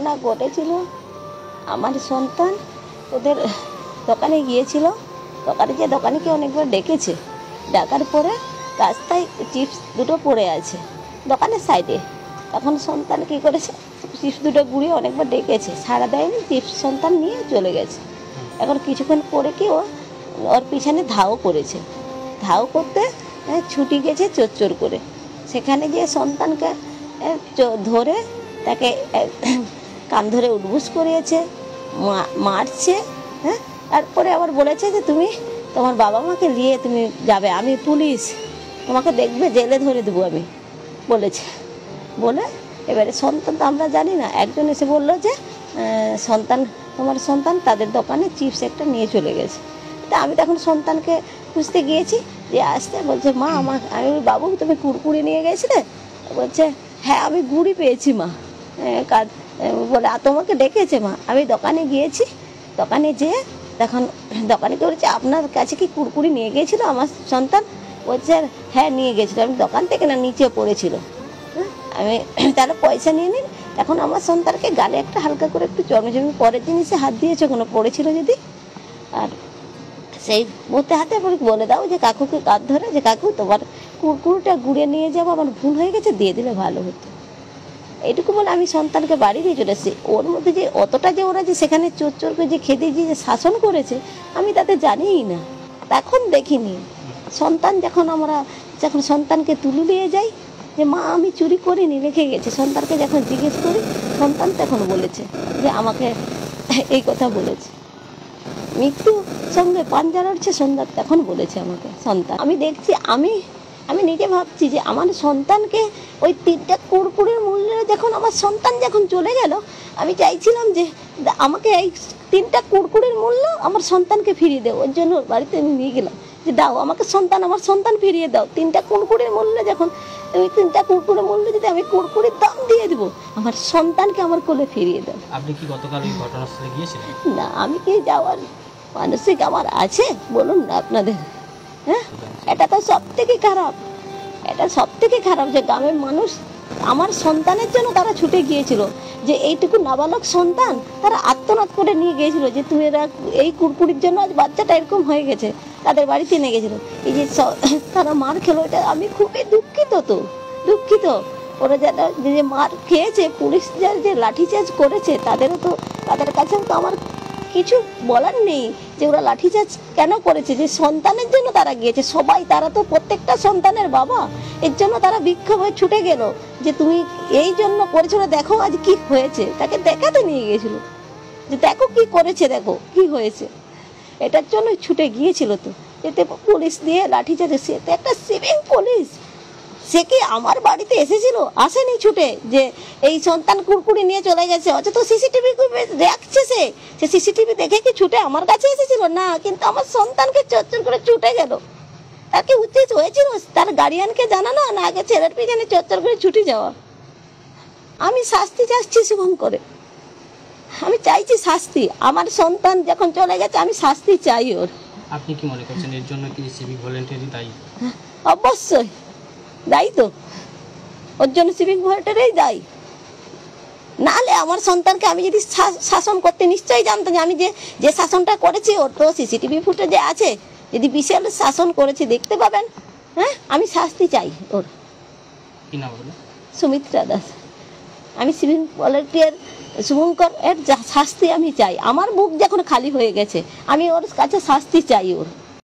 ঘটনা ঘটেছিল, আমার সন্তান ওদের দোকানে গিয়েছিল, দোকানে গিয়ে দোকানিকে অনেকবার ডেকেছে, ডাকার পরে রাস্তায় চিপস দুটো পড়ে আছে দোকানের সাইডে। তখন সন্তান কী করেছে, চিপস দুটো গুঁড়িয়ে অনেকবার ডেকেছে, সাড়া দেয়নি, চিপস সন্তান নিয়ে চলে গেছে। এখন কিছুক্ষণ পরে কি ওর পিছনে ধাও করেছে, ধাও করতে ছুটি গেছে চোর করে, সেখানে গিয়ে সন্তানকে ধরে তাকে কান ধরে উঠবুস করিয়েছে, মারছে। হ্যাঁ, তারপরে আবার বলেছে যে তুমি তোমার বাবা মাকে নিয়ে তুমি যাবে, আমি পুলিশ, তোমাকে দেখবে, জেলে ধরে দেবো আমি বলেছে। বলে এবারে সন্তান তো আমরা জানি না, একজন এসে বললো যে তোমার সন্তান তাদের দোকানে চিপস একটা নিয়ে চলে গেছে। তা আমি তখন সন্তানকে খুঁজতে গিয়েছি, যে আসতে বলছে মা আমি বাবু তুমি কুরকুরি নিয়ে গেছিলে? বলছে হ্যাঁ আমি গুড়ি পেয়েছি মা। বলে তোমাকে ডেকেছে মা? আমি দোকানে গিয়েছি, দোকানে যেয়ে তখন দোকানিকে বলেছে আপনার কাছে কি কুরকুরি নিয়ে গিয়েছিল আমার সন্তান? বলছে হ্যাঁ নিয়ে গেছিলো, আমি দোকান থেকে না নিচে পড়েছিল, আমি তাহলে পয়সা নিয়ে নিন। এখন আমার সন্তানকে গালে একটা হালকা করে একটু জমি পরের জিনিসে হাত দিয়েছে কোনো পড়েছিল যদি, আর সেই মুহূর্তে হাতে বলে দাও যে কাকুকে কাঁধ ধরে, যে কাকু তোমার কুরকুরিটা গুঁড়ে নিয়ে যাবো, আমার ভুল হয়ে গেছে, দিয়ে দিলে ভালো হতো। এইটুকু বলে আমি সন্তানকে বাড়ি দিয়ে চলে এসেছি। ওর মধ্যে যে অতটা যে ওরা যে সেখানে চোরকে যে খেতে যে শাসন করেছে আমি তাতে জানিই না, তখন দেখিনি। সন্তান যখন সন্তানকে তুলে নিয়ে যাই যে মা আমি চুরি করিনি, রেখে গেছে, সন্তানকে যখন জিজ্ঞেস করি সন্তান তখন বলেছে যে আমাকে এই কথা বলেছে, মৃত্যু সঙ্গে পাঞ্জা লড়ছে সন্তান তখন বলেছে আমাকে সন্তান। আমি দেখছি, আমি নিজে ভাবছি যে আমার সন্তানকে ওই 3টা কুরকুরির মূল্যে যখন আমার সন্তান যখন চলে গেল, আমি চাইছিলাম যে আমাকে এই 3টা কুরকুরির মূল্য আমার সন্তানকে ফিরিয়ে দেও। ওর জন্য বাড়িতে আমি নিয়ে গেলাম যে দাও আমাকে আমার সন্তান ফিরিয়ে দাও, 3টা কুরকুরির মূল্য যখন, ওই 3টা কুরকুরির মূল্য যদি আমি কুরকুরির দাম দিয়ে দেবো, আমার সন্তানকে আমার কোলে ফিরিয়ে দাও। আপনি কি গতকাল এই ঘটনাস্থলে গিয়েছিলেন? না, আমি কি যাওয়ার মানসিক আমার আছে বলুন না আপনাদের? হ্যাঁ, এটা তো সব থেকে খারাপ, এটা সব থেকে খারাপ যে গ্রামের মানুষ আমার সন্তানের জন্য তারা ছুটে গিয়েছিল, যে এইটুকু নাবালক সন্তান তারা আত্মনাদ করে নিয়ে গিয়েছিল যে তুমি এরা এই কুরকুরির জন্য আজ বাচ্চাটা এরকম হয়ে গেছে, তাদের বাড়িতে নিয়ে গেছিলো। এই যে তারা মার খেলো, এটা আমি খুবই দুঃখিত। ওরা যারা যে মার খেয়েছে, পুলিশ যারা যে লাঠিচার্জ করেছে, তাদের কাছেও তো আমার কিছু বলার নেই যে ওরা লাঠিচার্জ কেন করেছে, যে সন্তানের জন্য তারা গিয়েছে সবাই, তারা তো প্রত্যেকটা সন্তানের বাবা, এর জন্য তারা বিক্ষোভ হয়ে ছুটে গেল যে তুমি এই জন্য করেছো, দেখো আজ কি হয়েছে, তাকে দেখাতে নিয়ে গেছিল যে দেখো কি করেছে, দেখো কি হয়েছে, এটার জন্য ছুটে গিয়েছিল। তো এতে পুলিশ দিয়ে লাঠিচার্জ, সে তো একটা সিভিক পুলিশ, সে কি আমার বাড়িতে এসেছিল? আসেনি ছুটে যে এই সন্তান কুরকুরি নিয়ে চলে গেছে, অথচ সিসিটিভি দেখছে, সে সিসিটিভি দেখে কি ছুটে আমার কাছে এসেছিল? না, কিন্তু আমার সন্তানকে চোর করে ছুটে গেল। তার কি উচিত হয়েছিল তার গার্ডিয়ানকে জানানো, না আগে ছেলের পিছনে চোর করে ছুটে যাওয়া? আমি শাস্তি চাচ্ছি শুভঙ্করে, আমি চাইছি শাস্তি। আমার সন্তান যখন চলে গেছে আমি শাস্তি চাই ওর। আপনি কি মনে করছেন এর জন্য কি সিভিক ভলেন্টিয়ারই দায়ী? অবশ্যই দায়ী, তো ওর জন্য সিভিক ভলেন্টিয়ারই দায়ী। নাহলে আমার সন্তানকে আমি যদি শাসন করতে নিশ্চয়ই জানতাম, আমি যে শাসনটা করেছি ওর তো সিসিটিভি ফুটেজে আছে, যদি বিশাল শাসন করেছি দেখতে পাবেন। হ্যাঁ, আমি শাস্তি চাই ওর। কি নাম বলে? সুমিত্রা দাস। আমি সিভিক ভলেন্টিয়ার শুভঙ্কর এর শাস্তি আমি চাই। আমার বুক যখন খালি হয়ে গেছে আমি ওর কাছে শাস্তি চাই ওর।